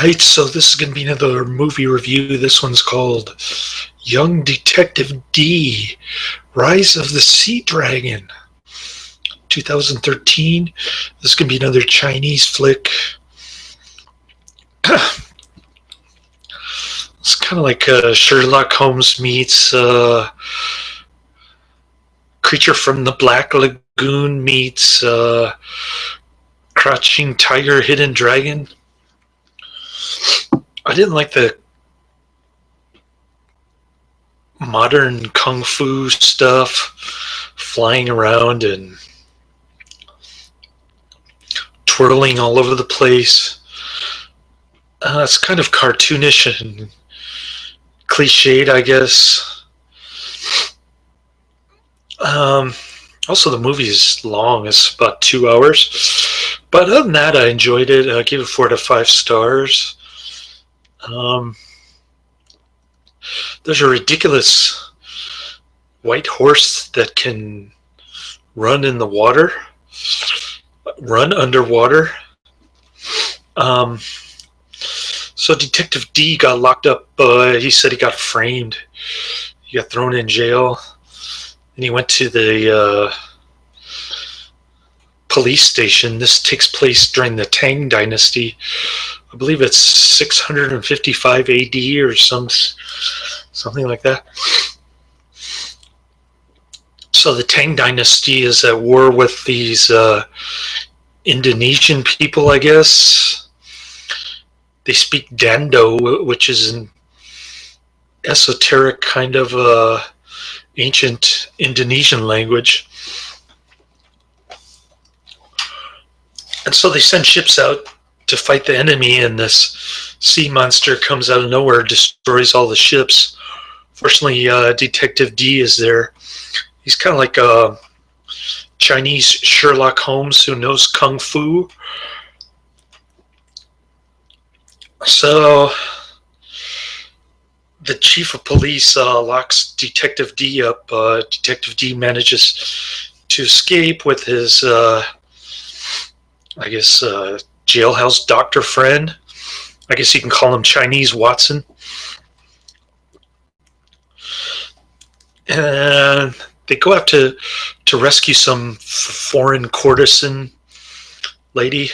Alright, so this is going to be another movie review. This one's called Young Detective D, Rise of the Sea Dragon, 2013. This is going to be another Chinese flick. It's kind of like Sherlock Holmes meets Creature from the Black Lagoon meets Crouching Tiger, Hidden Dragon. I didn't like the modern kung fu stuff, flying around and twirling all over the place. It's kind of cartoonish and cliched, I guess. Also, the movie is long. It's about 2 hours. But other than that, I enjoyed it. I gave it 4 out of 5 stars. There's a ridiculous white horse that can run in the water, run underwater. So Detective D got locked up. He said he got framed. He got thrown in jail. And he went to the police station. This takes place during the Tang Dynasty. I believe it's 655 AD or something like that. So the Tang Dynasty is at war with these Indonesian people, I guess. They speak Dando, which is an esoteric kind of ancient Indonesian language. And so they send ships out to fight the enemy, and this sea monster comes out of nowhere, destroys all the ships. Fortunately, Detective D is there. He's kind of like a Chinese Sherlock Holmes who knows kung fu. So the chief of police locks Detective D up. Detective D manages to escape with his, jailhouse doctor friend. I guess you can call him Chinese Watson. And they go out to rescue some foreign courtesan lady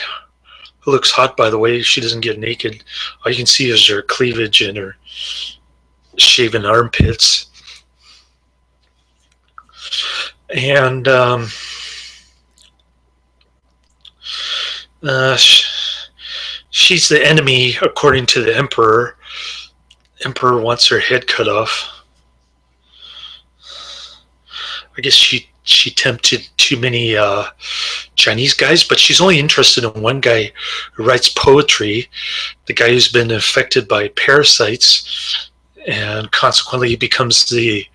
who looks hot, by the way. She doesn't get naked. All you can see is her cleavage and her shaven armpits. And she's the enemy, according to the emperor. Emperor wants her head cut off. I guess she tempted too many Chinese guys, but she's only interested in one guy who writes poetry, the guy who's been infected by parasites, and consequently he becomes the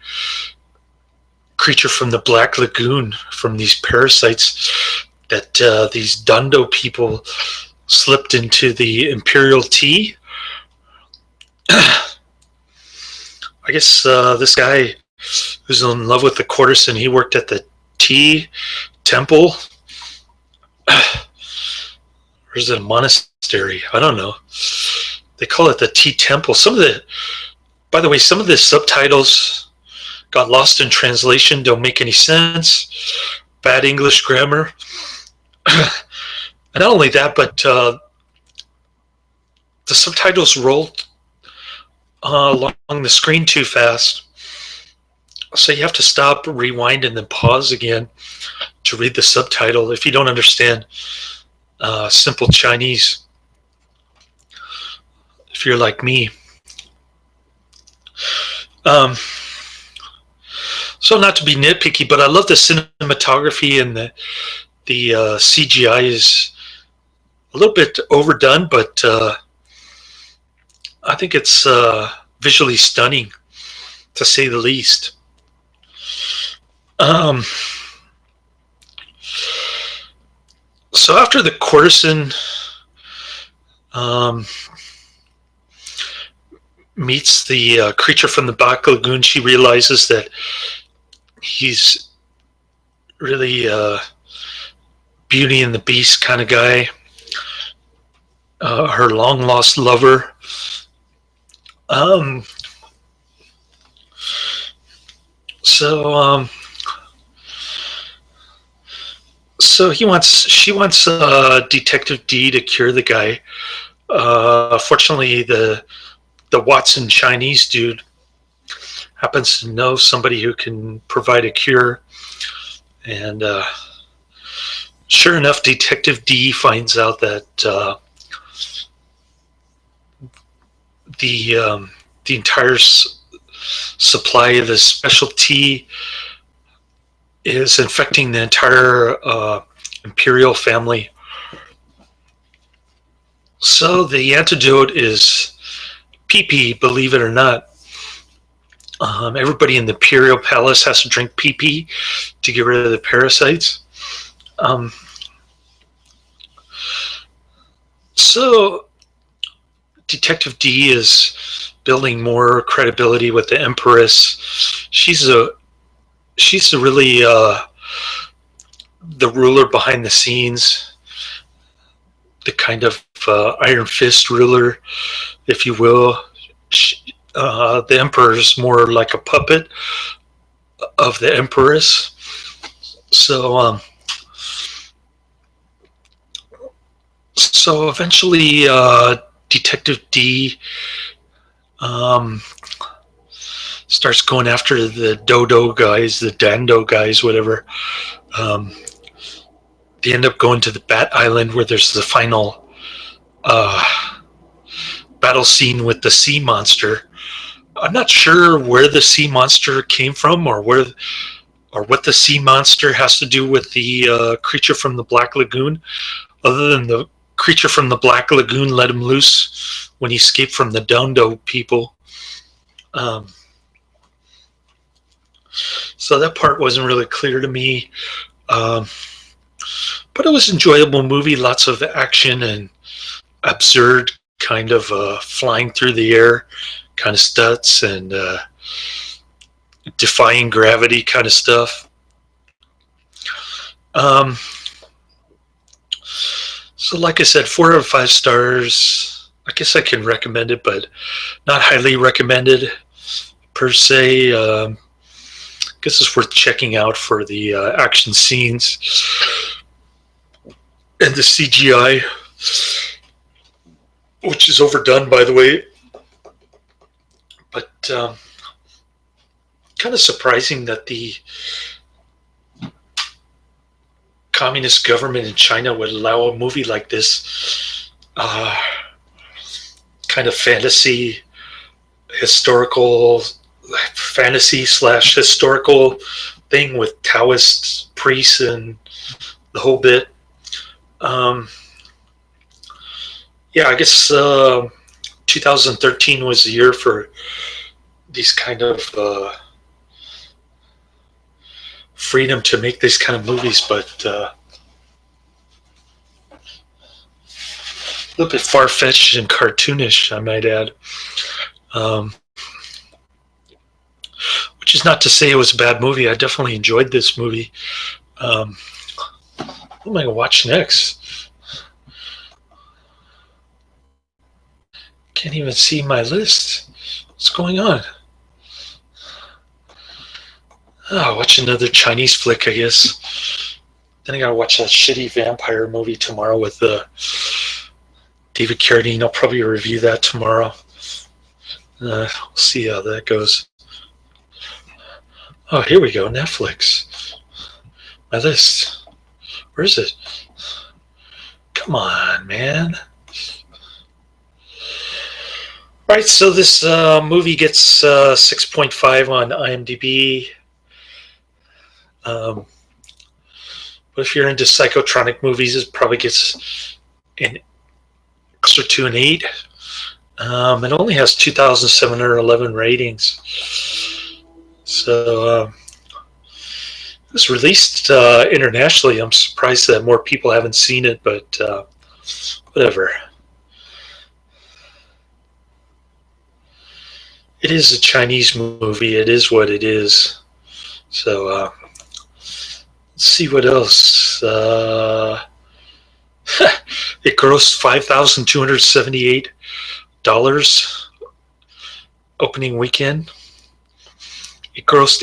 creature from the Black Lagoon from these parasites that these Dando people slipped into the imperial tea. I guess this guy who's in love with the courtesan, he worked at the tea temple. Or is it a monastery? I don't know. They call it the tea temple. By the way, some of the subtitles got lost in translation, don't make any sense. Bad English grammar. And not only that, but the subtitles rolled along the screen too fast. So you have to stop, rewind, and then pause again to read the subtitle if you don't understand simple Chinese, if you're like me. So not to be nitpicky, but I love the cinematography, and the CGI is a little bit overdone, but I think it's visually stunning, to say the least. So after the courtesan meets the creature from the Black Lagoon, she realizes that he's really Beauty and the Beast kind of guy. her long lost lover. Um, so she wants Detective D to cure the guy. Fortunately, the Watson Chinese dude happens to know somebody who can provide a cure, and sure enough, Detective D finds out that the entire supply of this special tea is infecting the entire imperial family. So the antidote is pee-pee, believe it or not. Everybody in the imperial palace has to drink pee-pee to get rid of the parasites. Um, so Detective D is building more credibility with the Empress. She's really the ruler behind the scenes, the kind of iron fist ruler, if you will. The Emperor is more like a puppet of the Empress. So, so eventually, Detective D starts going after the Dodo guys, the Dando guys, whatever. They end up going to the Bat Island where there's the final battle scene with the sea monster. I'm not sure where the sea monster came from, or what the sea monster has to do with the creature from the Black Lagoon, other than the creature from the Black Lagoon let him loose when he escaped from the Dondo people. So that part wasn't really clear to me. But it was an enjoyable movie, lots of action and absurd kind of flying through the air kind of stunts and defying gravity kind of stuff. So like I said, 4 out of 5 stars. I guess I can recommend it, but not highly recommended per se. I guess it's worth checking out for the action scenes and the CGI, which is overdone, by the way. But kind of surprising that the communist government in China would allow a movie like this, kind of historical fantasy slash historical thing with Taoist priests and the whole bit. Yeah, I guess 2013 was the year for these kind of freedom to make these kind of movies, but a little bit far-fetched and cartoonish, I might add. Which is not to say it was a bad movie. I definitely enjoyed this movie. What am I going to watch next? Can't even see my list. What's going on? Oh, watch another Chinese flick, I guess. Then I gotta watch that shitty vampire movie tomorrow with David Carradine. I'll probably review that tomorrow. We'll see how that goes. Oh, here we go, Netflix. My list. Where is it? Come on, man. Right, so this movie gets 6.5 on IMDb. But if you're into psychotronic movies, it probably gets an closer to an 8. It only has 2,711 ratings. So it was released internationally. I'm surprised that more people haven't seen it, but whatever. It is a Chinese movie. It is what it is. So let's see what else. It grossed $5,278 opening weekend. It grossed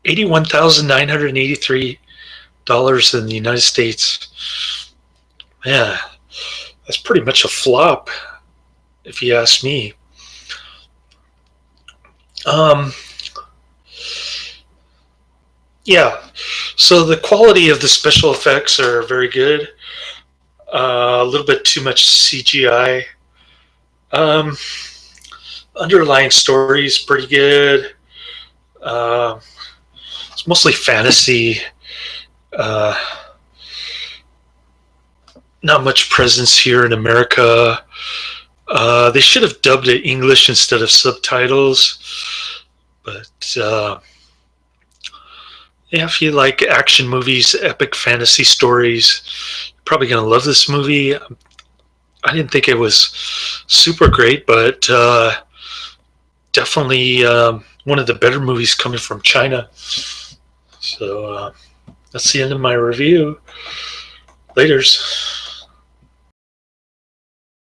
$81,983 in the United States. Yeah, that's pretty much a flop, if you ask me. Yeah, so the quality of the special effects are very good. A little bit too much CGI. Um, Underlying story is pretty good. Uh, it's mostly fantasy. Uh, Not much presence here in America. They should have dubbed it English instead of subtitles. But yeah, if you like action movies, epic fantasy stories, you're probably going to love this movie. I didn't think it was super great, but definitely one of the better movies coming from China. So that's the end of my review. Laters.